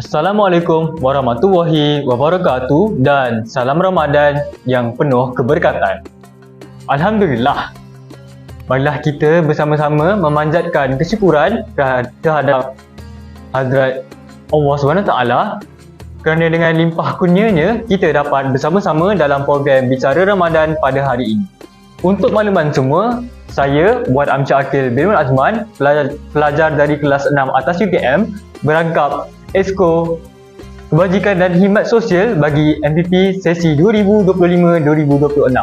Assalamualaikum warahmatullahi wabarakatuh dan salam Ramadan yang penuh keberkatan. Alhamdulillah, marilah kita bersama-sama memanjatkan kesyukuran terhadap Hadrat Allah SWT kerana dengan limpah kurnianya kita dapat bersama-sama dalam program Bicara Ramadan pada hari ini. Untuk makluman semua, saya Buat Amca Akil bin Azman, pelajar dari kelas 6 atas UKM, berangkap Esko Kebajikan dan Khidmat Sosial bagi MPP sesi 2025-2026.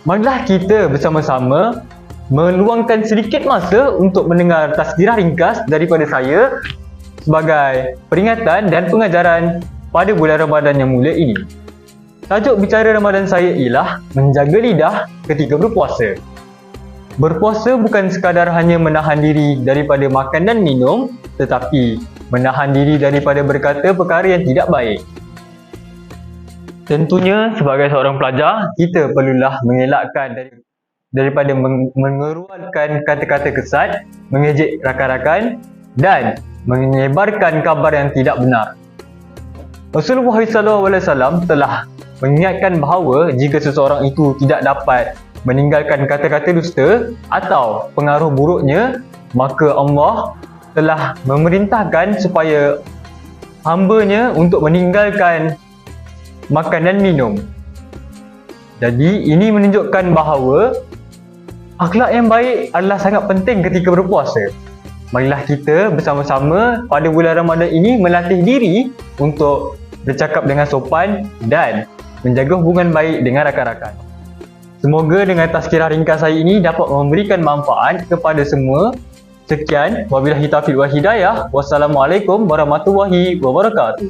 Marilah kita bersama-sama meluangkan sedikit masa untuk mendengar tazkirah ringkas daripada saya sebagai peringatan dan pengajaran pada bulan Ramadan yang mulia ini. Tajuk bicara Ramadan saya ialah menjaga lidah ketika berpuasa. Berpuasa bukan sekadar hanya menahan diri daripada makan dan minum, tetapi menahan diri daripada berkata perkara yang tidak baik. Tentunya sebagai seorang pelajar, kita perlulah mengelakkan daripada mengeluarkan kata-kata kesat, mengejek rakan-rakan dan menyebarkan kabar yang tidak benar. Rasulullah SAW telah mengingatkan bahawa jika seseorang itu tidak dapat meninggalkan kata-kata dusta atau pengaruh buruknya, maka Allah telah memerintahkan supaya hamba-Nya untuk meninggalkan makan dan minum. Jadi ini menunjukkan bahawa akhlak yang baik adalah sangat penting ketika berpuasa. Marilah kita bersama-sama pada bulan Ramadan ini melatih diri untuk bercakap dengan sopan dan menjaga hubungan baik dengan rakan-rakan. Semoga dengan tazkirah ringkas saya ini dapat memberikan manfaat kepada semua. Sekian, wabillahi taufiq wal hidayah. Wassalamualaikum warahmatullahi wabarakatuh.